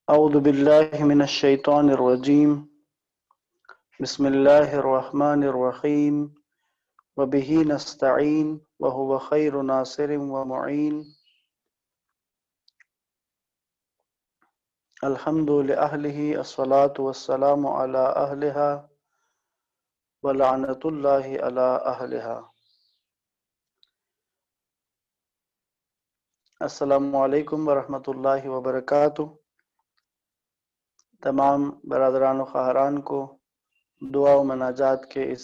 اعوذ باللہ من الشیطان الرجیم بسم اللہ الرحمن الرحیم وبہ نستعین وہو خیر ناصر ومعین الحمد لأہلہ الصلاة والسلام علی اہلہا ولعنۃ اللہ علی اہلہا۔ السلام علیکم ورحمۃ اللہ وبرکاتہ۔ تمام برادران و خواہران کو دعا و مناجات کے اس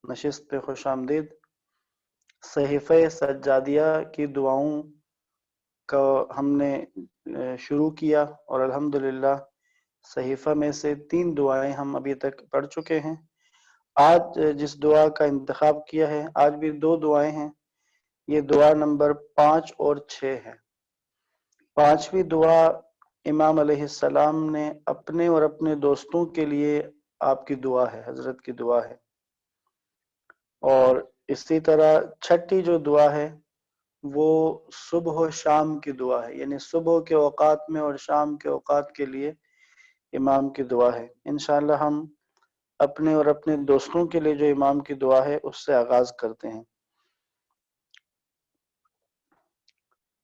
نشست پہ خوش آمدید۔ صحیفہ سجادیہ کی دعاؤں کا ہم نے شروع کیا اور الحمدللہ صحیفہ میں سے 3 دعائیں ہم ابھی تک پڑھ چکے ہیں۔ آج جس دعا کا انتخاب کیا ہے، آج بھی 2 دعائیں ہیں، یہ دعا نمبر 5 اور 6 ہے۔ 5ویں دعا امام علیہ السلام نے اپنے اور اپنے دوستوں کے لیے آپ کی دعا ہے، حضرت کی دعا ہے۔ اور اسی طرح 6ٹھی جو دعا ہے وہ صبح و شام کی دعا ہے، یعنی صبح کے اوقات میں اور شام کے اوقات کے لیے امام کی دعا ہے۔ انشاءاللہ ہم اپنے اور اپنے دوستوں کے لیے جو امام کی دعا ہے اس سے آغاز کرتے ہیں۔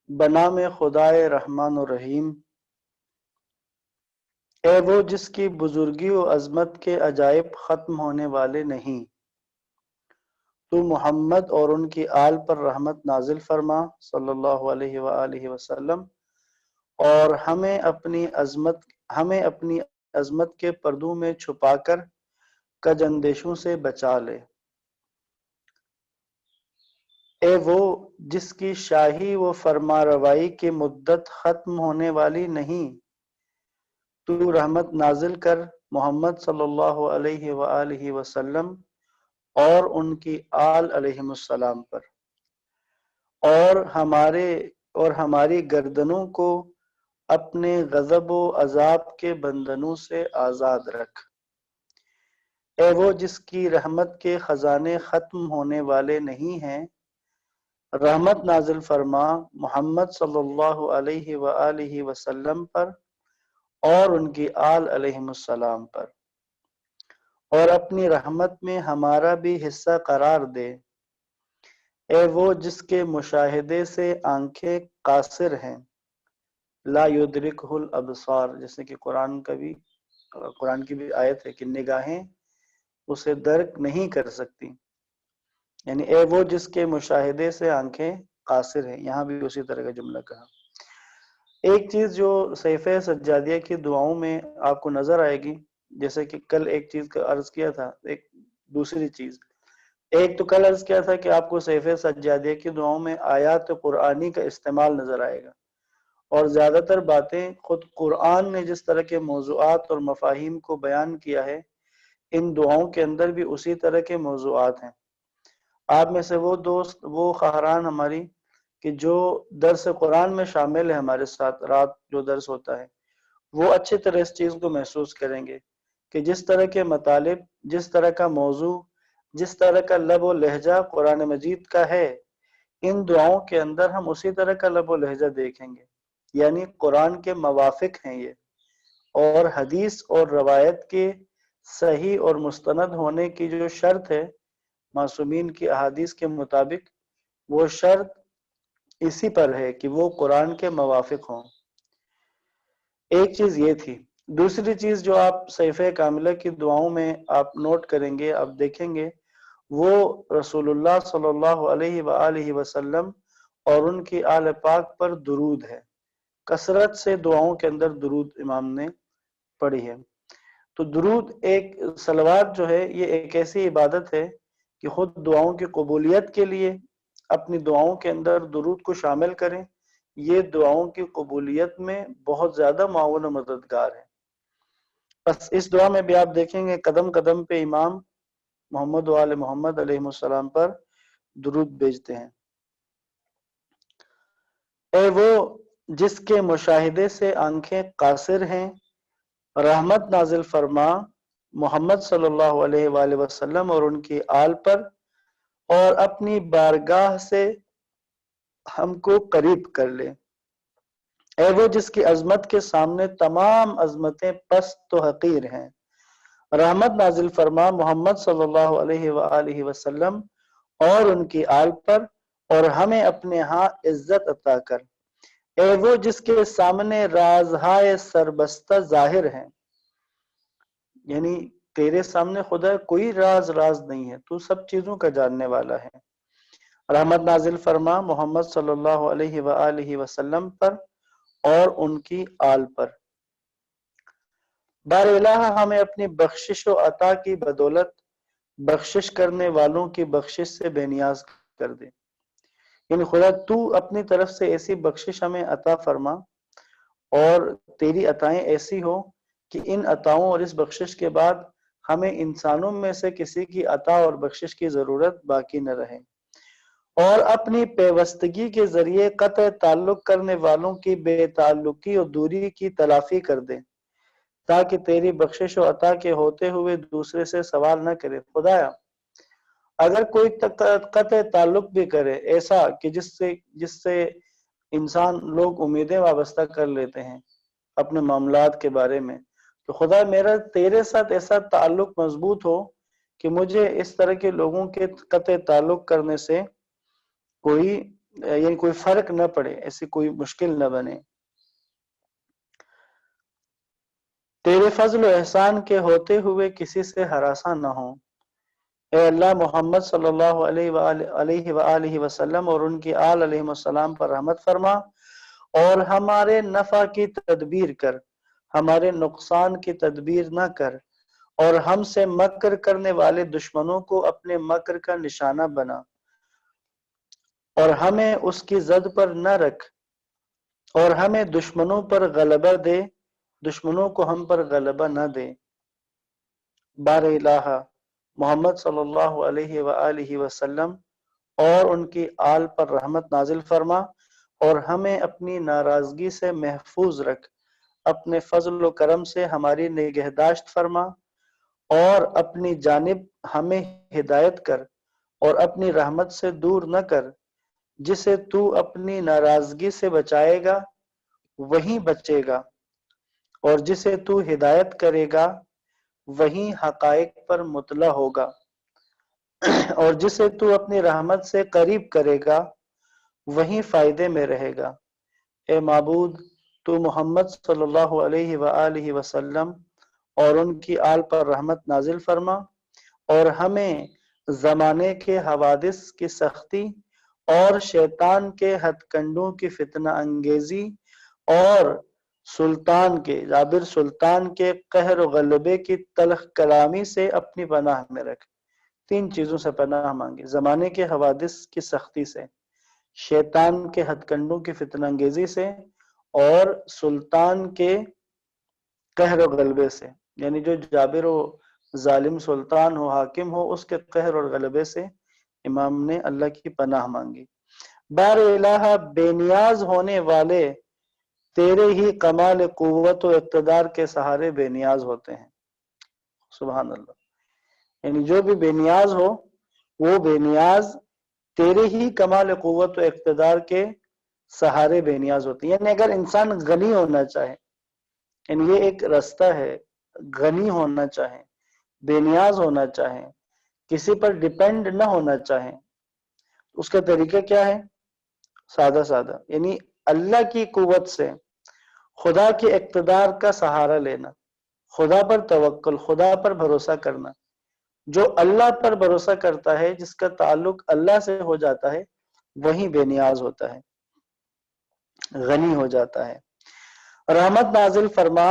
بنام خدائے رحمان و رحیم، اے وہ جس کی بزرگی و عظمت کے عجائب ختم ہونے والے نہیں، تو محمد اور ان کی آل پر رحمت نازل فرما صلی اللہ علیہ وآلہ وسلم، اور ہمیں اپنی عظمت کے پردوں میں چھپا کر کج اندیشوں سے بچا لے۔ اے وہ جس کی شاہی و فرما روائی کی مدت ختم ہونے والی نہیں، تو رحمت نازل کر محمد صلی اللہ علیہ وآلہ وسلم اور ان کی آل علیہم السلام پر، اور ہماری گردنوں کو اپنے غضب و عذاب کے بندھنوں سے آزاد رکھ۔ اے وہ جس کی رحمت کے خزانے ختم ہونے والے نہیں ہیں، رحمت نازل فرما محمد صلی اللہ علیہ وآلہ وسلم پر اور ان کی آل علیہم السلام پر، اور اپنی رحمت میں ہمارا بھی حصہ قرار دے۔ اے وہ جس کے مشاہدے سے آنکھیں قاصر ہیں، لا یدرکہ الابصار، جیسے کہ قرآن کی بھی آیت ہے کہ نگاہیں اسے درک نہیں کر سکتی، یعنی اے وہ جس کے مشاہدے سے آنکھیں قاصر ہیں، یہاں بھی اسی طرح کا جملہ کہا۔ ایک چیز جو صحیفہ سجادیہ کی دعاؤں میں آپ کو نظر آئے گی، جیسے کہ کل ایک چیز کا عرض کیا تھا، ایک دوسری چیز، ایک تو کل عرض کیا تھا کہ آپ کو صحیفہ سجادیہ کی دعاؤں میں آیات قرآنی کا استعمال نظر آئے گا، اور زیادہ تر باتیں خود قرآن نے جس طرح کے موضوعات اور مفاہیم کو بیان کیا ہے، ان دعاؤں کے اندر بھی اسی طرح کے موضوعات ہیں۔ آپ میں سے وہ دوست، وہ خواہران ہماری کہ جو درس قرآن میں شامل ہے ہمارے ساتھ، رات جو درس ہوتا ہے، وہ اچھی طرح اس چیز کو محسوس کریں گے کہ جس طرح کے مطالب، جس طرح کا موضوع، جس طرح کا لب و لہجہ قرآن مجید کا ہے، ان دعاؤں کے اندر ہم اسی طرح کا لب و لہجہ دیکھیں گے، یعنی قرآن کے موافق ہیں یہ، اور حدیث اور روایت کے صحیح اور مستند ہونے کی جو شرط ہے معصومین کی احادیث کے مطابق، وہ شرط اسی پر ہے کہ وہ قرآن کے موافق ہوں۔ ایک چیز یہ تھی۔ دوسری چیز جو آپ صحیفہ کاملہ کی دعاؤں میں آپ نوٹ کریں گے، آپ دیکھیں گے، وہ رسول اللہ صلی اللہ علیہ وآلہ وسلم اور ان کی آل پاک پر درود ہے۔ کثرت سے دعاؤں کے اندر درود امام نے پڑھی ہے۔ تو درود ایک صلوات جو ہے، یہ ایک ایسی عبادت ہے کہ خود دعاؤں کی قبولیت کے لیے اپنی دعاؤں کے اندر درود کو شامل کریں، یہ دعاؤں کی قبولیت میں بہت زیادہ معاون و مددگار ہے۔ بس اس دعا میں بھی آپ دیکھیں گے قدم قدم پہ امام محمد و آل محمد علیہ السلام پر درود بھیجتے ہیں۔ اے وہ جس کے مشاہدے سے آنکھیں قاصر ہیں، رحمت نازل فرما محمد صلی اللہ علیہ وآلہ وسلم اور ان کی آل پر، اور اپنی بارگاہ سے ہم کو قریب کر لے۔ اے وہ جس کی عظمت کے سامنے تمام عظمتیں پست و حقیر ہیں، رحمت نازل فرما محمد صلی اللہ علیہ وآلہ وسلم اور ان کی آل پر، اور ہمیں اپنے ہاں عزت عطا کر۔ اے وہ جس کے سامنے رازہائے سربستہ ظاہر ہیں، یعنی تیرے سامنے خدا کوئی راز نہیں ہے، تو سب چیزوں کا جاننے والا ہے۔ رحمت نازل فرما محمد صلی اللہ علیہ وآلہ وسلم پر اور ان کی آل پر۔ بار الہ ہمیں اپنی بخشش و عطا کی بدولت بخشش کرنے والوں کی بخشش سے بے نیاز کر دے، یعنی خدا تو اپنی طرف سے ایسی بخشش ہمیں عطا فرما اور تیری عطائیں ایسی ہو کہ ان عطاؤں اور اس بخشش کے بعد ہمیں انسانوں میں سے کسی کی عطا اور بخشش کی ضرورت باقی نہ رہے، اور اپنی پیوستگی کے ذریعے قطع تعلق کرنے والوں کی بے تعلقی اور دوری کی تلافی کر دے، تاکہ تیری بخشش و عطا کے ہوتے ہوئے دوسرے سے سوال نہ کرے۔ خدایا اگر کوئی قطع تعلق بھی کرے ایسا کہ جس سے انسان لوگ امیدیں وابستہ کر لیتے ہیں اپنے معاملات کے بارے میں، تو خدا میرا تیرے ساتھ ایسا تعلق مضبوط ہو کہ مجھے اس طرح کے لوگوں کے قطع تعلق کرنے سے کوئی فرق نہ پڑے، ایسی کوئی مشکل نہ بنے۔ تیرے فضل و احسان کے ہوتے ہوئے کسی سے ہراساں نہ ہو۔ اے اللہ محمد صلی اللہ علیہ وآلہ وسلم اور ان کی آل علیہ السلام پر رحمت فرما، اور ہمارے نفع کی تدبیر کر، ہمارے نقصان کی تدبیر نہ کر، اور ہم سے مکر کرنے والے دشمنوں کو اپنے مکر کا نشانہ بنا، اور ہمیں اس کی زد پر نہ رکھ، اور ہمیں دشمنوں پر غلبہ دے، دشمنوں کو ہم پر غلبہ نہ دے۔ بار الہ محمد صلی اللہ علیہ وآلہ وسلم اور ان کی آل پر رحمت نازل فرما، اور ہمیں اپنی ناراضگی سے محفوظ رکھ، اپنے فضل و کرم سے ہماری نگہداشت فرما، اور اپنی جانب ہمیں ہدایت کر، اور اپنی رحمت سے دور نہ کر۔ جسے تو اپنی ناراضگی سے بچائے گا وہیں بچے گا، اور جسے تو ہدایت کرے گا وہیں حقائق پر مطلع ہوگا، اور جسے تو اپنی رحمت سے قریب کرے گا وہیں فائدے میں رہے گا۔ اے معبود تو محمد صلی اللہ علیہ وآلہ وسلم اور ان کی آل پر رحمت نازل فرما، اور ہمیں زمانے کے حوادث کی سختی اور شیطان کے ہتھ کنڈوں کی فتنہ انگیزی اور جابر سلطان کے قہر و غلبے کی تلخ کلامی سے اپنی پناہ میں رکھ۔ تین چیزوں سے پناہ مانگی: زمانے کے حوادث کی سختی سے، شیطان کے ہتھ کنڈوں کی فتنہ انگیزی سے، اور سلطان کے قہر و غلبے سے، یعنی جو جابر و ظالم سلطان ہو، حاکم ہو، اس کے قہر اور غلبے سے امام نے اللہ کی پناہ مانگی۔ بار الہ بے نیاز ہونے والے تیرے ہی کمال قوت و اقتدار کے سہارے بے نیاز ہوتے ہیں۔ سبحان اللہ، یعنی جو بھی بے نیاز ہو وہ بے نیاز تیرے ہی کمال قوت و اقتدار کے سہارے بے نیاز ہوتی ہیں۔ یعنی اگر انسان غنی ہونا چاہے، یعنی یہ ایک رستہ ہے، غنی ہونا چاہے، بے نیاز ہونا چاہے، کسی پر ڈیپینڈ نہ ہونا چاہے، اس کا طریقہ کیا ہے؟ سادہ، یعنی اللہ کی قوت سے، خدا کے اقتدار کا سہارا لینا، خدا پر توکل، خدا پر بھروسہ کرنا۔ جو اللہ پر بھروسہ کرتا ہے، جس کا تعلق اللہ سے ہو جاتا ہے، وہی بے نیاز ہوتا ہے، غنی ہو جاتا ہے۔ رحمت نازل فرما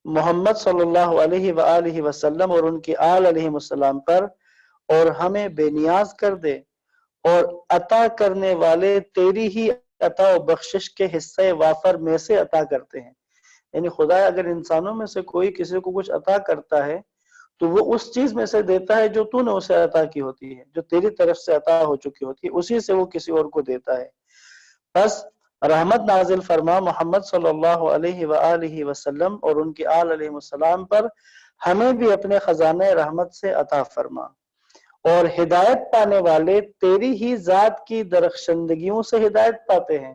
محمد صلی اللہ علیہ وآلہ وسلم اور ان کی آل علیہ السلام پر، اور ہمیں بے نیاز کر دے، اور عطا کرنے والے تیری ہی عطا و بخشش کے حصے وافر میں سے عطا کرتے ہیں۔ یعنی خدا اگر انسانوں میں سے کوئی کسی کو کچھ عطا کرتا ہے تو وہ اس چیز میں سے دیتا ہے جو تو نے اسے عطا کی ہوتی ہے، جو تیری طرف سے عطا ہو چکی ہوتی ہے، اسی سے وہ کسی اور کو دیتا ہے۔ بس رحمت نازل فرما محمد صلی اللہ علیہ وآلہ وسلم اور ان کی آل علیہ السلام پر، ہمیں بھی اپنے خزانہ رحمت سے عطا فرما، اور ہدایت پانے والے تیری ہی ذات کی درخشندگیوں سے ہدایت پاتے ہیں۔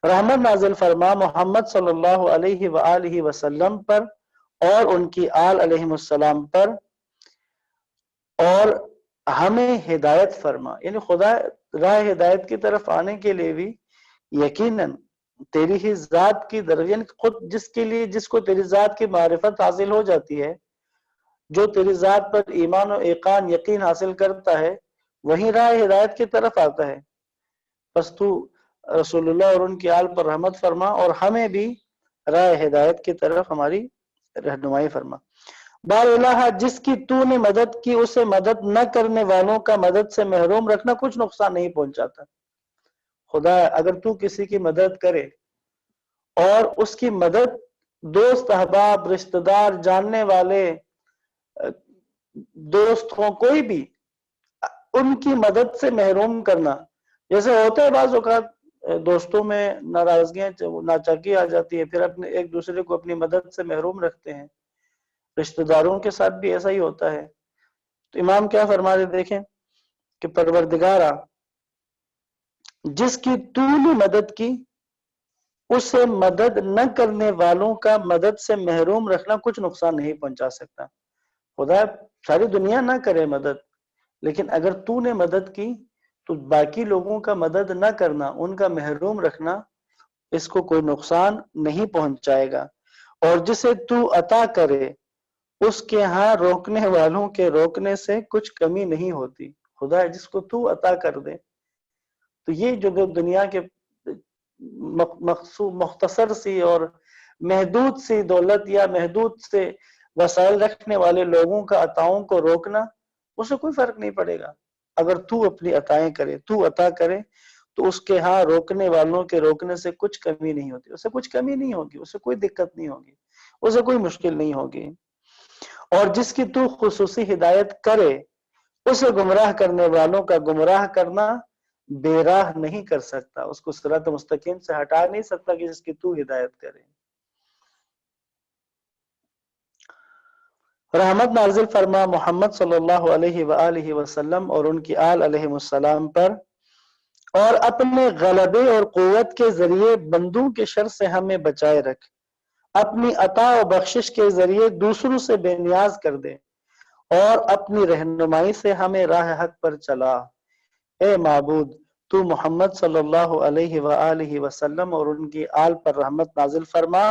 رحمت نازل فرما محمد صلی اللہ علیہ وآلہ وسلم پر اور ان کی آل علیہ السلام پر، اور ہمیں ہدایت فرما. یعنی خدا راہ ہدایت کی طرف آنے کے لیے بھی یقیناً تیری ہی ذات کی درجہ، یعنی خود جس کو تیری ذات کی معرفت حاصل ہو جاتی ہے، جو تیری ذات پر ایمان و ایقان یقین حاصل کرتا ہے، وہی راہ ہدایت کی طرف آتا ہے. بس تو رسول اللہ اور ان کی آل پر رحمت فرما اور ہمیں بھی راہ ہدایت کی طرف ہماری رہنمائی فرما. بار الہ، جس کی تو نے مدد کی اسے مدد نہ کرنے والوں کا مدد سے محروم رکھنا کچھ نقصان نہیں پہنچاتا. خدا اگر تو کسی کی مدد کرے اور اس کی مدد دوست احباب رشتہ دار جاننے والے دوست ہوں کوئی بھی، ان کی مدد سے محروم کرنا، جیسے ہوتا ہے بعض اوقات دوستوں میں ناراضگیاں ناچاکی آ جاتی ہے، پھر اپنے ایک دوسرے کو اپنی مدد سے محروم رکھتے ہیں. رشتہ داروں کے ساتھ بھی ایسا ہی ہوتا ہے. تو امام کیا فرماتے دیکھیں کہ پروردگارا، جس کی تو نے مدد کی اسے مدد نہ کرنے والوں کا مدد سے محروم رکھنا کچھ نقصان نہیں پہنچا سکتا. خدا ساری دنیا نہ کرے مدد، لیکن اگر تو نے مدد کی تو باقی لوگوں کا مدد نہ کرنا، ان کا محروم رکھنا، اس کو کوئی نقصان نہیں پہنچائے گا. اور جسے تو عطا کرے اس کے ہاں روکنے والوں کے روکنے سے کچھ کمی نہیں ہوتی. خدا جس کو تو عطا کر دے، تو یہ جو دنیا کے مختصر سی اور محدود سی دولت یا محدود سے وسائل رکھنے والے لوگوں کا عطاؤں کو روکنا، اسے کوئی فرق نہیں پڑے گا. اگر تو اپنی عطائیں کرے، تو عطا کرے، تو اس کے ہاں روکنے والوں کے روکنے سے کچھ کمی نہیں ہوتی. اسے کچھ کمی نہیں ہوگی، اسے کوئی دقت نہیں ہوگی، اسے کوئی مشکل نہیں ہوگی. اور جس کی تو خصوصی ہدایت کرے اسے گمراہ کرنے والوں کا گمراہ کرنا بے راہ نہیں کر سکتا، اس کو صراط مستقیم سے ہٹا نہیں سکتا کہ جس کی تو ہدایت کرے. رحمت نازل فرما محمد صلی اللہ علیہ وآلہ وسلم اور ان کی آل علیہ السلام پر، اور اپنے غلبے اور قوت کے ذریعے بندوں کے شر سے ہمیں بچائے رکھ. اپنی عطا و بخشش کے ذریعے دوسروں سے بے نیاز کر دے اور اپنی رہنمائی سے ہمیں راہ حق پر چلا. اے معبود، تو محمد صلی اللہ علیہ وآلہ وسلم اور ان کی آل پر رحمت نازل فرما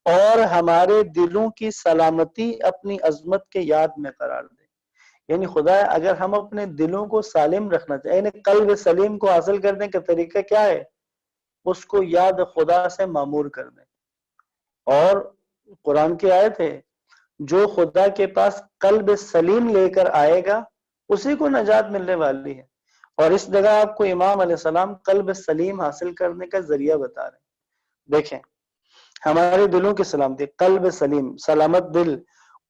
اور ہمارے دلوں کی سلامتی اپنی عظمت کے یاد میں قرار دے. یعنی خدا اگر ہم اپنے دلوں کو سالم رکھنا چاہیں، یعنی قلب سلیم کو حاصل کرنے کا طریقہ کیا ہے؟ اس کو یاد خدا سے معمور کر دیں. اور قرآن کی آیت ہے، جو خدا کے پاس قلب سلیم لے کر آئے گا اسی کو نجات ملنے والی ہے. اور اس جگہ آپ کو امام علیہ السلام قلب سلیم حاصل کرنے کا ذریعہ بتا رہے ہیں. دیکھیں ہمارے دلوں کی سلامتی، قلب سلیم، سلامت دل،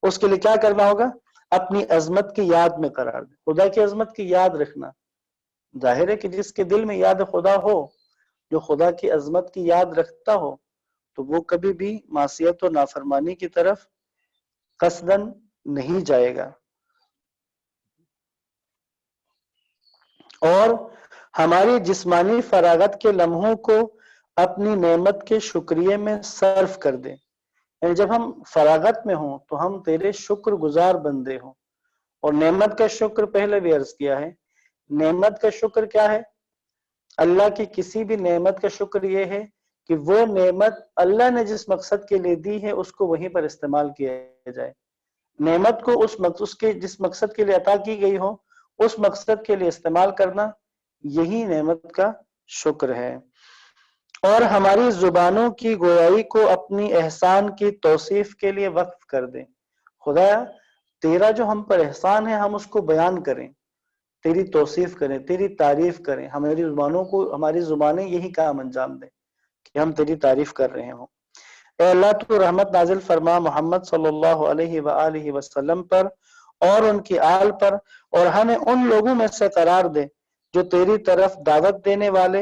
اس کے لیے کیا کرنا ہوگا؟ اپنی عظمت کی یاد میں قرار دیں. خدا کی عظمت کی یاد رکھنا. ظاہر ہے کہ جس کے دل میں یاد خدا ہو، جو خدا کی عظمت کی یاد رکھتا ہو، تو وہ کبھی بھی معصیت و نافرمانی کی طرف قصدن نہیں جائے گا. اور ہماری جسمانی فراغت کے لمحوں کو اپنی نعمت کے شکریہ میں صرف کر دیں. یعنی جب ہم فراغت میں ہوں تو ہم تیرے شکر گزار بندے ہوں. اور نعمت کا شکر پہلے بھی عرض کیا ہے، نعمت کا شکر کیا ہے؟ اللہ کی کسی بھی نعمت کا شکر یہ ہے کہ وہ نعمت اللہ نے جس مقصد کے لیے دی ہے اس کو وہیں پر استعمال کیا جائے. نعمت کو اس کے جس مقصد کے لیے عطا کی گئی ہو اس مقصد کے لیے استعمال کرنا، یہی نعمت کا شکر ہے. اور ہماری زبانوں کی گویائی کو اپنی احسان کی توصیف کے لیے وقف کر دیں. خدایا تیرا جو ہم پر احسان ہے ہم اس کو بیان کریں، تیری توصیف کریں، تیری تعریف کریں. ہماری زبانیں یہی کام انجام دیں کہ ہم تیری تعریف کر رہے ہوں. اے اللہ تو رحمت نازل فرما محمد صلی اللہ علیہ وآلہ وسلم پر اور ان کی آل پر، اور ہمیں ان لوگوں میں سے قرار دے جو تیری طرف دعوت دینے والے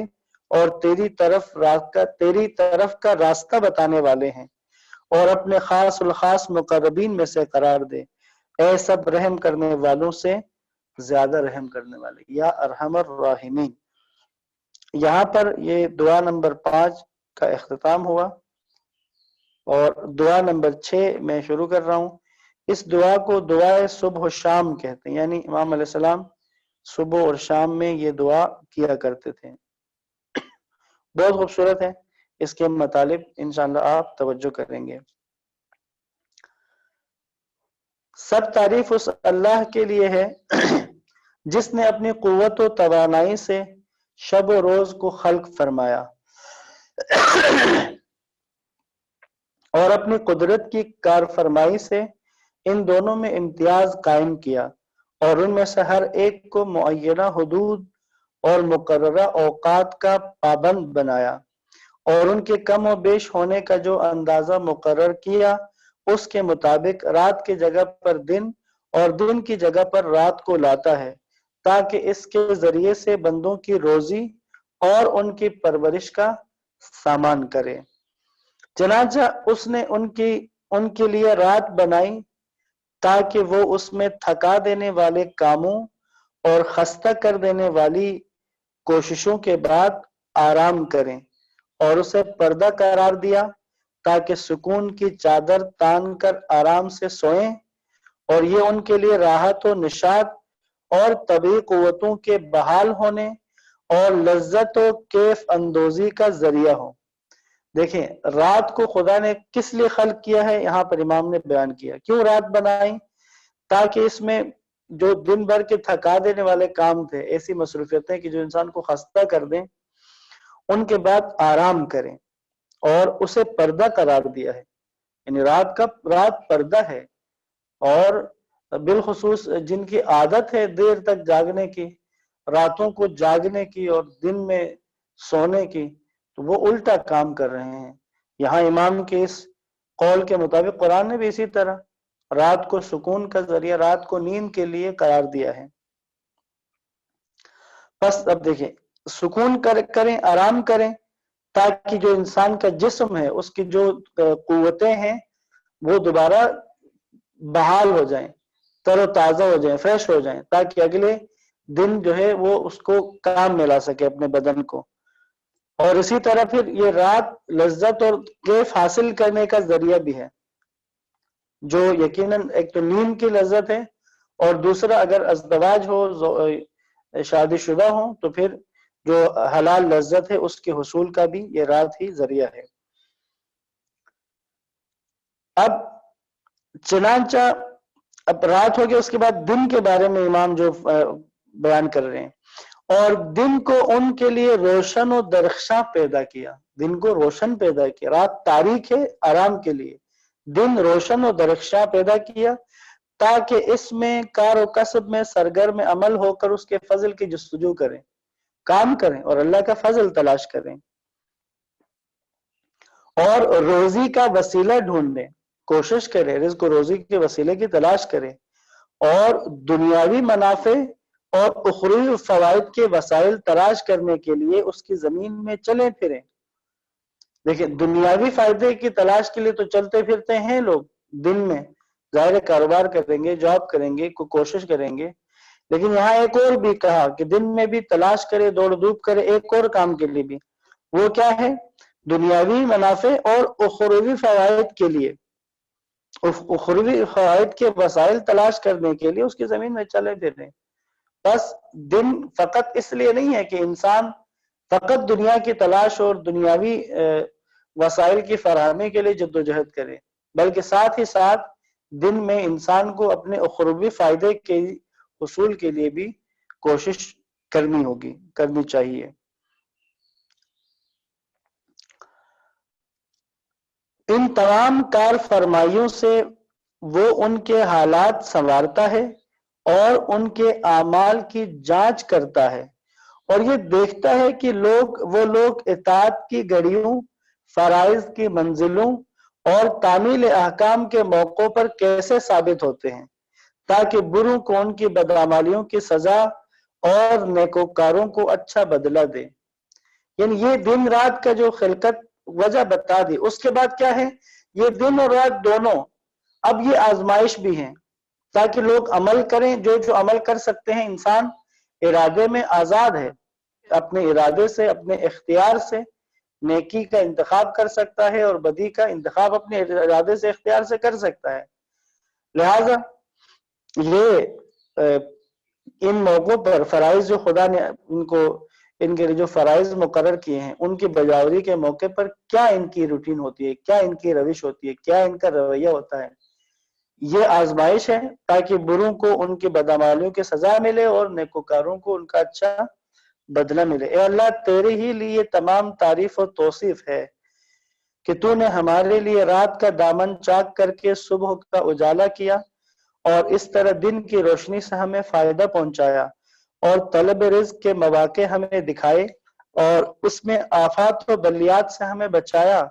اور تیری طرف کا راستہ بتانے والے ہیں، اور اپنے خاص الخاص مقربین میں سے قرار دے. اے سب رحم کرنے والوں سے زیادہ رحم کرنے والے، یا ارحم الراحمین. یہاں پر یہ دعا نمبر 5 کا اختتام ہوا، اور دعا نمبر 6 میں شروع کر رہا ہوں۔ اس دعا کو دعائے صبح و شام کہتے ہیں، یعنی امام علیہ السلام صبح اور شام میں یہ دعا کیا کرتے تھے۔ بہت خوبصورت ہے، اس کے مطالب انشاءاللہ آپ توجہ کریں گے۔ سب تعریف اس اللہ کے لیے ہے جس نے اپنی قوت و توانائی سے شب و روز کو خلق فرمایا اور اپنی قدرت کی کارفرمائی سے ان دونوں میں امتیاز قائم کیا، اور ان میں سے ہر ایک کو معینہ حدود اور مقررہ اوقات کا پابند بنایا، اور ان کے کم و بیش ہونے کا جو اندازہ مقرر کیا اس کے مطابق رات کی جگہ پر دن اور دن کی جگہ پر رات کو لاتا ہے، تاکہ اس کے ذریعے سے بندوں کی روزی اور ان کی پرورش کا سامان کرے۔ چنانچہ اس نے ان کے لیے رات بنائی تاکہ وہ اس میں تھکا دینے والے کاموں اور خستہ کر دینے والی کوششوں کے بعد آرام کریں، اور اسے پردہ قرار دیا تاکہ سکون کی چادر تان کر آرام سے سوئیں، اور یہ ان کے لیے راحت و نشاط اور طبعی قوتوں کے بحال ہونے اور لذت و کیف اندوزی کا ذریعہ ہو۔ دیکھیں، رات کو خدا نے کس لیے خلق کیا ہے، یہاں پر امام نے بیان کیا۔ کیوں رات بنائی؟ تاکہ اس میں جو دن بھر کے تھکا دینے والے کام تھے، ایسی مصروفیتیں کہ جو انسان کو خستہ کر دیں، ان کے بعد آرام کریں، اور اسے پردہ قرار دیا ہے۔ یعنی رات پردہ ہے، اور بالخصوص جن کی عادت ہے دیر تک جاگنے کی، راتوں کو جاگنے کی اور دن میں سونے کی، تو وہ الٹا کام کر رہے ہیں۔ یہاں امام کے اس قول کے مطابق قرآن نے بھی اسی طرح رات کو سکون کا ذریعہ، رات کو نیند کے لیے قرار دیا ہے۔ بس اب دیکھیں، سکون کریں، آرام کریں، تاکہ جو انسان کا جسم ہے، اس کی جو قوتیں ہیں وہ دوبارہ بحال ہو جائیں، تر و تازہ ہو جائیں، فریش ہو جائیں، تاکہ اگلے دن جو ہے وہ اس کو کام میں لا سکے اپنے بدن کو۔ اور اسی طرح پھر یہ رات لذت اور کیف حاصل کرنے کا ذریعہ بھی ہے، جو یقیناً ایک تو نیند کی لذت ہے، اور دوسرا اگر ازدواج ہو، شادی شدہ ہو، تو پھر جو حلال لذت ہے اس کے حصول کا بھی یہ رات ہی ذریعہ ہے۔ اب چنانچہ اب رات ہو گیا، اس کے بعد دن کے بارے میں امام جو بیان کر رہے ہیں، اور دن کو ان کے لیے روشن و درخشاں پیدا کیا۔ دن کو روشن پیدا کیا، رات تاریک ہے آرام کے لیے، دن روشن و درخشاں پیدا کیا تاکہ اس میں کار و کسب میں سرگرم عمل ہو کر اس کے فضل کی جستجو کریں، کام کریں اور اللہ کا فضل تلاش کریں، اور روزی کا وسیلہ ڈھونڈیں، کوشش کریں، رزق و روزی کے وسیلے کی تلاش کریں، اور دنیاوی منافع اور اخروی فوائد کے وسائل تلاش کرنے کے لیے اس کی زمین میں چلیں پھریں۔ دیکھیں، دنیاوی فائدے کی تلاش کے لیے تو چلتے پھرتے ہیں لوگ دن میں، ظاہر کاروبار کریں گے، جاب کریں گے، کوئی کوشش کریں گے، لیکن یہاں ایک اور بھی کہا کہ دن میں بھی تلاش کرے، دوڑ دھوپ کرے ایک اور کام کے لیے بھی۔ وہ کیا ہے؟ دنیاوی منافع اور اخروی فوائد کے لیے، اخروی فوائد کے وسائل تلاش کرنے کے لیے اس کی زمین میں چلے پھریں۔ بس دن فقط اس لیے نہیں ہے کہ انسان فقط دنیا کی تلاش اور دنیاوی وسائل کی فراہمی کے لیے جدوجہد کرے، بلکہ ساتھ ہی ساتھ دن میں انسان کو اپنے اخروی فائدے کے حصول کے لیے بھی کوشش کرنی چاہیے۔ ان تمام کار فرمائیوں سے وہ ان کے حالات سنوارتا ہے اور ان کے اعمال کی جانچ کرتا ہے، اور یہ دیکھتا ہے کہ وہ لوگ اطاعت کی گھڑیوں، فرائض کی منزلوں اور تعمیل احکام کے موقعوں پر کیسے ثابت ہوتے ہیں، تاکہ بروں کو ان کی بدعمالیوں کی سزا اور نیکوکاروں کو اچھا بدلہ دے۔ یعنی یہ دن رات کا جو خلقت وجہ بتا دی، اس کے بعد کیا ہے؟ یہ دن اور رات دونوں اب یہ آزمائش بھی ہیں، تاکہ لوگ عمل کریں، جو عمل کر سکتے ہیں۔ انسان ارادے میں آزاد ہے، اپنے ارادے سے، اپنے اختیار سے نیکی کا انتخاب کر سکتا ہے اور بدی کا انتخاب اپنے ارادے سے، اختیار سے کر سکتا ہے۔ لہذا یہ ان موقعوں پر فرائض جو خدا نے ان کے جو فرائض مقرر کیے ہیں ان کی بجاوری کے موقع پر کیا ان کی روٹین ہوتی ہے، کیا ان کی روش ہوتی ہے، کیا ان کا رویہ ہوتا ہے، یہ آزمائش ہے تاکہ بروں کو ان کی بدعمالیوں کی سزا ملے اور نیکوکاروں کو ان کا اچھا بدلہ ملے۔ اے اللہ، تیرے ہی لیے تمام تعریف و توصیف ہے کہ تو نے ہمارے لیے رات کا دامن چاک کر کے صبح کا اجالا کیا اور اس طرح دن کی روشنی سے ہمیں فائدہ پہنچایا اور طلب رزق کے مواقع ہمیں دکھائے اور اس میں آفات و بلیات سے ہمیں بچایا۔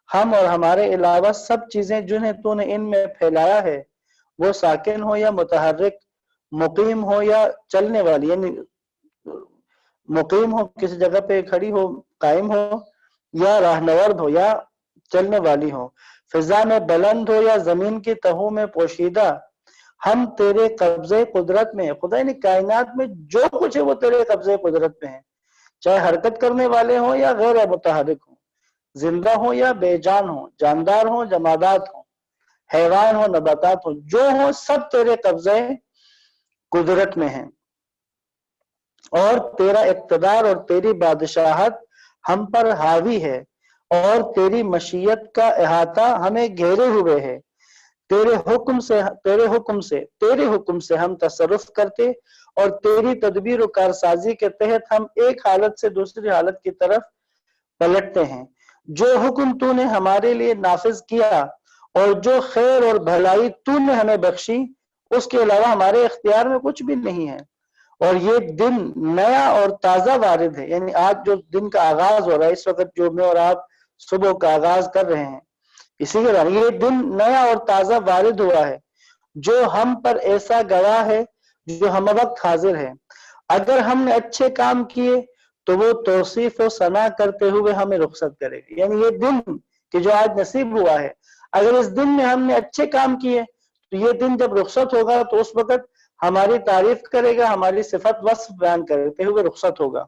ہم اور ہمارے علاوہ سب چیزیں جنہیں تو نے ان میں پھیلایا ہے، وہ ساکن ہو یا متحرک، مقیم ہو یا چلنے والی، یعنی مقیم ہو کسی جگہ پہ کھڑی ہو، قائم ہو، یا راہنورد ہو یا چلنے والی ہو، فضا میں بلند ہو یا زمین کی تہوں میں پوشیدہ، ہم تیرے قبضے قدرت میں ہیں۔ خدا نے کائنات میں جو کچھ ہے وہ تیرے قبضے قدرت میں ہے، چاہے حرکت کرنے والے ہوں یا غیر متحرک ہوں، زندہ ہوں یا بے جان ہوں، جاندار ہوں جمادات ہوں، حیوان ہوں نباتات ہوں، جو ہوں سب تیرے قبضے قدرت میں ہیں، اور تیرا اقتدار اور تیری بادشاہت ہم پر حاوی ہے اور تیری مشیت کا احاطہ ہمیں گھیرے ہوئے ہے۔ تیرے حکم سے ہم تصرف کرتے اور تیری تدبیر و کارسازی کے تحت ہم ایک حالت سے دوسری حالت کی طرف پلٹتے ہیں۔ جو حکم تو نے ہمارے لیے نافذ کیا اور جو خیر اور بھلائی تو نے ہمیں بخشی، اس کے علاوہ ہمارے اختیار میں کچھ بھی نہیں ہے، اور یہ دن نیا اور تازہ وارد ہے۔ یعنی آج جو دن کا آغاز ہو رہا ہے، اس وقت جو میں اور آپ صبح کا آغاز کر رہے ہیں، اسی کے بعد یہ دن نیا اور تازہ وارد ہوا ہے جو ہم پر ایسا گواہ ہے جو ہم وقت حاضر ہے۔ اگر ہم نے اچھے کام کیے تو وہ توصیف و ثنا کرتے ہوئے ہمیں رخصت کرے گا۔ یعنی یہ دن کہ جو آج نصیب ہوا ہے، اگر اس دن میں ہم نے اچھے کام کیے تو یہ دن جب رخصت ہوگا تو اس وقت ہماری تعریف کرے گا، ہماری صفت وصف بیان کرتے ہوئے رخصت ہوگا۔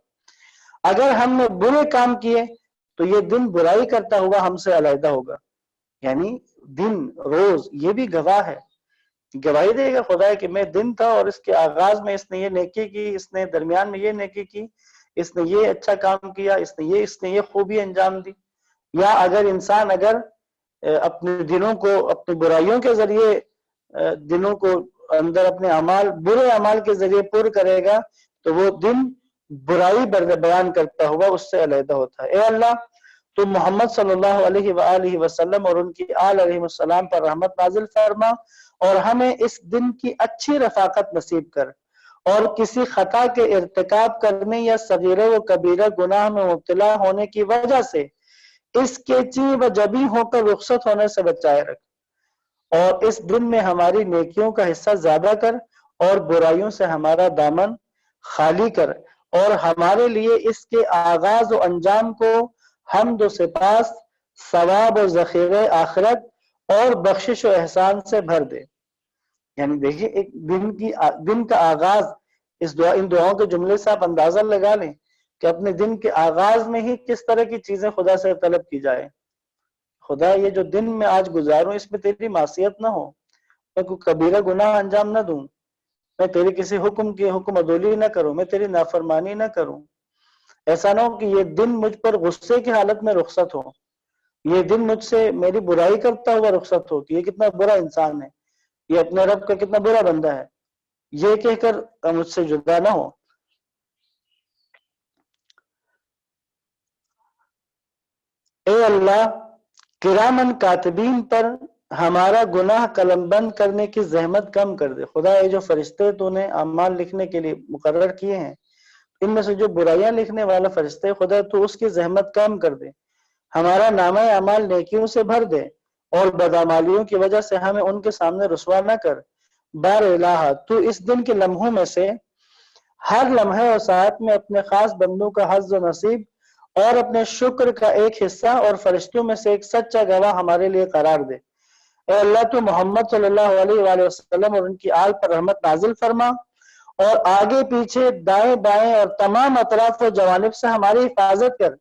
اگر ہم نے برے کام کیے تو یہ دن برائی کرتا ہوا ہم سے علیحدہ ہوگا۔ یعنی دن روز یہ بھی گواہ ہے، گواہی دے گا خدا کہ میں دن تھا اور اس کے آغاز میں اس نے یہ نیکی کی، اس نے درمیان میں یہ نیکی کی، اس نے یہ اچھا کام کیا، اس نے یہ خوبی انجام دی۔ یا اگر انسان اپنے دنوں کو اپنی برائیوں کے ذریعے دنوں کو اندر اپنے برے اعمال کے ذریعے پر کرے گا تو وہ دن برائی بیان کرتا ہوا اس سے علیحدہ ہوتا ہے۔ اے اللہ، تو محمد صلی اللہ علیہ وآلہ وسلم اور ان کی آل علیہ السلام پر رحمت نازل فرما اور ہمیں اس دن کی اچھی رفاقت نصیب کر، اور کسی خطا کے ارتکاب کرنے یا صغیرہ و کبیرہ گناہ میں مبتلا ہونے کی وجہ سے اس کے چیں و جبیں ہو کر رخصت ہونے سے بچائے رکھ، اور اس دن میں ہماری نیکیوں کا حصہ زیادہ کر اور برائیوں سے ہمارا دامن خالی کر، اور ہمارے لیے اس کے آغاز و انجام کو حمد و سپاس، ثواب و ذخیرہ آخرت اور بخشش و احسان سے بھر دے۔ یعنی دیکھیں ایک دن کا آغاز ان دعاؤں کے جملے سے آپ اندازہ لگا لیں کہ اپنے دن کے آغاز میں ہی کس طرح کی چیزیں خدا سے طلب کی جائے۔ خدا یہ جو دن میں آج گزاروں اس میں تیری معصیت نہ ہو، میں کوئی کبیرہ گناہ انجام نہ دوں، میں تیری کسی حکم کی حکم عدولی نہ کروں، میں تیری نافرمانی نہ کروں۔ ایسا نہ ہو کہ یہ دن مجھ پر غصے کی حالت میں رخصت ہو، یہ دن مجھ سے میری برائی کرتا ہوا رخصت ہو کہ یہ کتنا برا انسان ہے، یہ اپنے رب کا کتنا برا بندہ ہے، یہ کہہ کر مجھ سے جدا نہ ہو۔ اے اللہ، کرامن کاتبین پر ہمارا گناہ قلم بند کرنے کی زحمت کم کر دے۔ خدا یہ جو فرشتے تو نے اعمال لکھنے کے لیے مقرر کیے ہیں، ان میں سے جو برائیاں لکھنے والا فرشتے، خدا تو اس کی زحمت کم کر دے، ہمارا نامہ اعمال نیکیوں سے بھر دے اور بدعمالیوں کی وجہ سے ہمیں ان کے سامنے رسوا نہ کر۔ بار الہ، تو اس دن کے لمحوں میں سے ہر لمحے اور ساعت میں اپنے خاص بندوں کا حظ و نصیب اور اپنے شکر کا ایک حصہ اور فرشتوں میں سے ایک سچا گواہ ہمارے لیے قرار دے۔ اے اللہ، تو محمد صلی اللہ علیہ وآلہ وسلم اور ان کی آل پر رحمت نازل فرما اور آگے پیچھے دائیں بائیں اور تمام اطراف و جوانب سے ہماری حفاظت کر،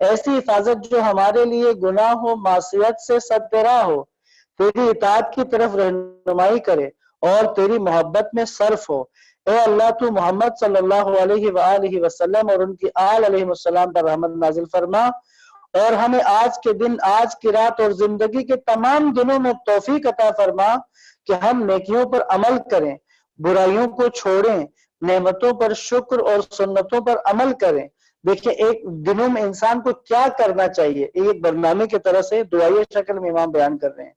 ایسی حفاظت جو ہمارے لیے گناہ و معصیت سے سدراہ ہو، تیری اطاعت کی طرف رہنمائی کرے اور تیری محبت میں صرف ہو۔ اے اللہ تو محمد صلی اللہ علیہ وآلہ وسلم اور ان کی آل علیہ السلام پر رحمت نازل فرما، اور ہمیں آج کے دن، آج کی رات اور زندگی کے تمام دنوں میں توفیق عطا فرما کہ ہم نیکیوں پر عمل کریں، برائیوں کو چھوڑیں، نعمتوں پر شکر اور سنتوں پر عمل کریں۔ دیکھیں ایک دنوں میں انسان کو کیا کرنا چاہیے، ایک برنامے کی طرح سے دعائی شکل میں امام بیان کر رہے ہیں۔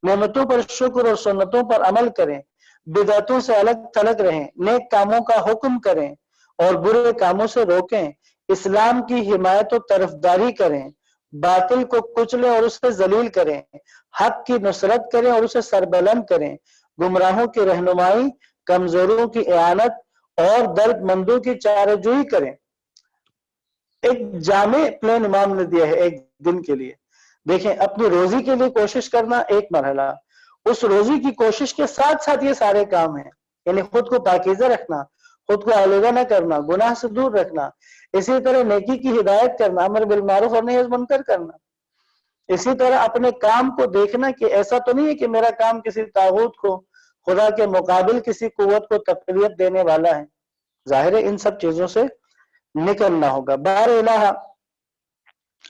نعمتوں پر شکر اور سنتوں پر عمل کریں، بدعتوں سے الگ تھلگ رہیں، نیک کاموں کا حکم کریں اور برے کاموں سے روکیں، اسلام کی حمایت و طرفداری کریں، باطل کو کچلیں اور اسے ذلیل کریں، حق کی نصرت کریں اور اسے سربلند کریں، گمراہوں کی رہنمائی، کمزوروں کی اعانت اور درد مندوں کی چارہ جوئی کریں۔ ایک جامع پلان امام نے دیا ہے ایک دن کے لیے۔ دیکھیں اپنی روزی کے لیے کوشش کرنا ایک مرحلہ، اس روزی کی کوشش کے ساتھ ساتھ یہ سارے کام ہیں، یعنی خود کو پاکیزہ رکھنا، خود کو آلودہ نہ کرنا، گناہ سے دور رکھنا، اسی طرح نیکی کی ہدایت کرنا، امر بالمعروف اور نہی عن المنکر کرنا، اسی طرح اپنے کام کو دیکھنا کہ ایسا تو نہیں ہے کہ میرا کام کسی طاغوت کو، خدا کے مقابل کسی قوت کو تقویت دینے والا ہے۔ ظاہر ہے ان سب چیزوں سے نکلنا ہوگا۔ بار الہ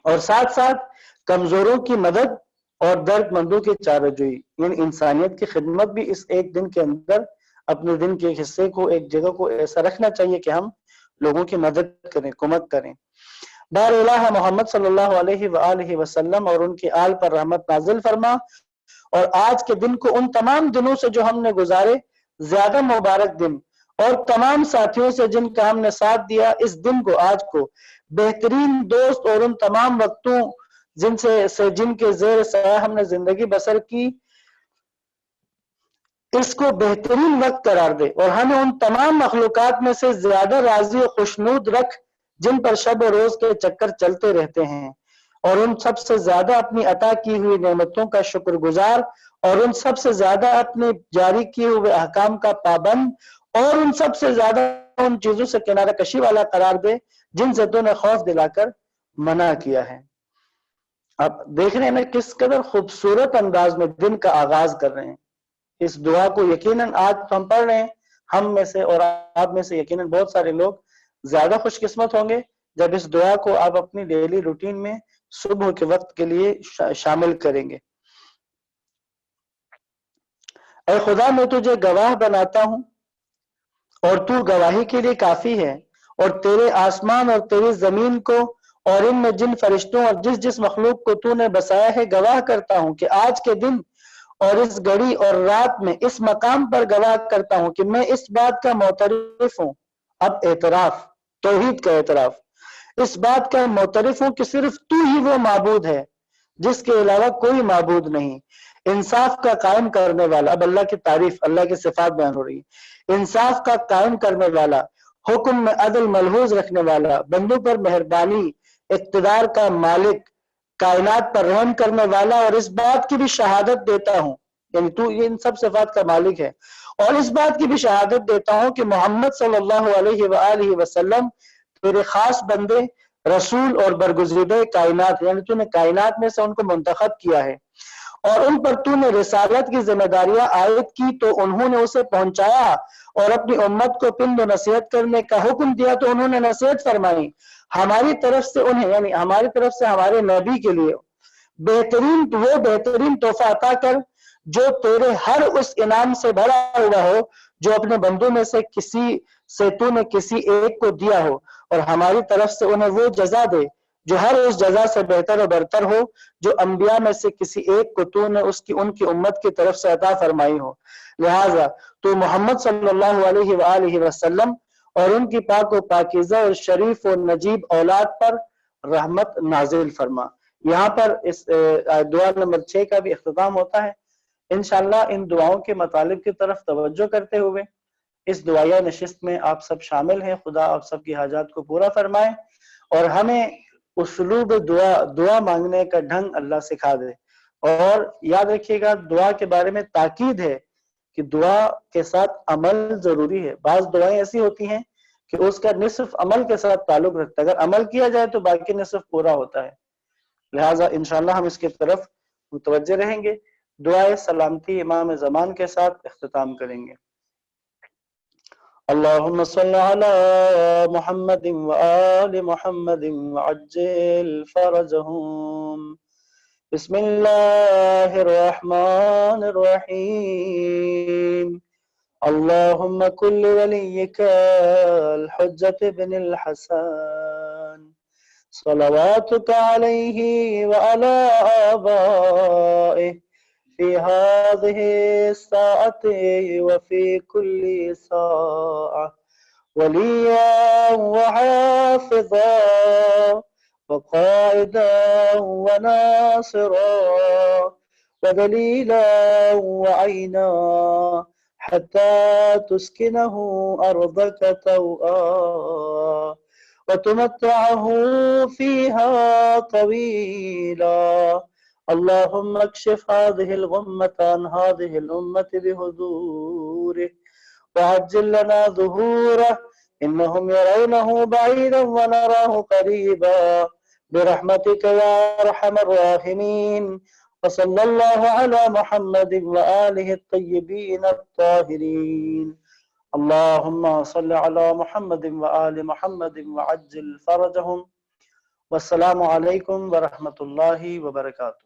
اور ساتھ ساتھ کمزوروں کی مدد اور درد مندوں کی چارہ جوئی، یعنی انسانیت کی خدمت بھی اس ایک دن کے اندر اپنے دن کے حصے کو، ایک جگہ کو ایسا رکھنا چاہیے کہ ہم لوگوں کی مدد کریں، کمک کریں۔ بار الہ محمد صلی اللہ علیہ وآلہ وسلم اور ان کی آل پر رحمت نازل فرما، اور آج کے دن کو ان تمام دنوں سے جو ہم نے گزارے زیادہ مبارک دن، اور تمام ساتھیوں سے جن کا ہم نے ساتھ دیا اس دن کو، آج کو بہترین دوست اور ان تمام وقتوں جن کے زیر سایہ ہم نے زندگی بسر کی، اس کو بہترین وقت قرار دے، اور ہمیں ان تمام مخلوقات میں سے زیادہ راضی و خوشنود رکھ جن پر شب و روز کے چکر چلتے رہتے ہیں، اور ان سب سے زیادہ اپنی عطا کی ہوئی نعمتوں کا شکر گزار، اور ان سب سے زیادہ اپنے جاری کیے ہوئے احکام کا پابند، اور ان سب سے زیادہ ان چیزوں سے کنارہ کشی والا قرار دے جن سے تو نے خوف دلا کر منع کیا ہے۔ اب دیکھ رہے ہیں کس قدر خوبصورت انداز میں دن کا آغاز کر رہے ہیں۔ اس دعا کو یقیناً آج ہم پڑھ رہے ہیں، ہم میں سے اور آپ میں سے یقیناً بہت سارے لوگ زیادہ خوش قسمت ہوں گے جب اس دعا کو آپ اپنی ڈیلی روٹین میں صبح کے وقت کے لیے شامل کریں گے۔ اے خدا میں تجھے گواہ بناتا ہوں اور تو گواہی کے لیے کافی ہے، اور تیرے آسمان اور تیری زمین کو اور ان میں جن فرشتوں اور جس جس مخلوق کو تو نے بسایا ہے گواہ کرتا ہوں کہ آج کے دن اور اس گھڑی اور رات میں اس مقام پر گواہ کرتا ہوں کہ میں اس بات کا معترف ہوں، اب اعتراف، توحید کا اعتراف، اس بات کا معترف ہوں کہ صرف تو ہی وہ معبود ہے جس کے علاوہ کوئی معبود نہیں، انصاف کا قائم کرنے والا۔ اب اللہ کی تعریف، اللہ کی صفات بیان ہو رہی ہے۔ انصاف کا قائم کرنے والا، حکم میں عدل ملحوظ رکھنے والا، بندوں پر مہربانی، اقتدار کا مالک، کائنات پر رحم کرنے والا، اور اس بات کی بھی شہادت دیتا ہوں، یعنی تو یہ ان سب صفات کا مالک ہے، اور اس بات کی بھی شہادت دیتا ہوں کہ محمد صلی اللہ علیہ وآلہ وسلم تیرے خاص بندے، رسول اور برگزیدہ کائنات، یعنی تو نے کائنات میں سے ان کو منتخب کیا ہے، اور ان پر تو نے رسالت کی ذمہ داریاں عائد کی تو انہوں نے اسے پہنچایا، اور اپنی امت کو پند و نصیحت کرنے کا حکم دیا تو انہوں نے نصیحت فرمائی۔ ہماری طرف سے انہیں، یعنی ہماری طرف سے ہمارے نبی کے لیے بہترین تحفہ عطا کر جو تیرے ہر اس انعام سے بھرا ہوا ہو جو اپنے بندوں میں سے کسی سے تو نے کسی ایک کو دیا ہو، اور ہماری طرف سے انہیں وہ جزا دے جو ہر اس جزا سے بہتر و برتر ہو جو انبیاء میں سے کسی ایک کو تو نے ان کی امت کی طرف سے عطا فرمائی ہو۔ لہٰذا تو محمد صلی اللہ علیہ وآلہ وسلم اور ان کی پاک و پاکیزہ اور شریف و نجیب اولاد پر رحمت نازل فرما۔ یہاں پر اس دعا نمبر 6 کا بھی اختتام ہوتا ہے۔ انشاءاللہ ان دعاؤں کے مطالب کی طرف توجہ کرتے ہوئے اس دعائیہ نشست میں آپ سب شامل ہیں۔ خدا آپ سب کی حاجات کو پورا فرمائے اور ہمیں اسلوب دعا مانگنے کا ڈھنگ اللہ سکھا دے۔ اور یاد رکھیے گا دعا کے بارے میں تاکید ہے کہ دعا کے ساتھ عمل ضروری ہے. بعض دعائیں ایسی ہوتی ہیں کہ اس کا نصف عمل کے ساتھ تعلق رکھتا ہے، اگر عمل کیا جائے تو باقی نصف پورا ہوتا ہے. لہٰذا انشاءاللہ ہم اس کی طرف متوجہ رہیں گے. دعائے سلامتی امام زمان کے ساتھ اختتام کریں گے. اللہم صل علی محمد وآل محمد وعجل فرجہم. بسم اللہ الرحمن الرحیم. اللہم کل ولیک الحجت بن الحسن صلواتک علیہ وعلی آبائہ في هذه الساعة وفي كل ساعة وليا وحافظا وقائدا وناصرا ودليلا وعينا حتى تسكنه أرضك طوعا وتمتعه فيها طويلا. اللهم اكشف هذه الغمة عن هذه الأمة بحضوره وعجل لنا ظهوره إنهم يرونه بعيدا ونراه قريبا برحمتك يا أرحم الراحمين. وصلى الله على محمد وآله الطيبين الطاهرين. اللهم صل على محمد وآل محمد وعجل فرجهم. والسلام علیکم ورحمۃ اللہ وبرکاتہ.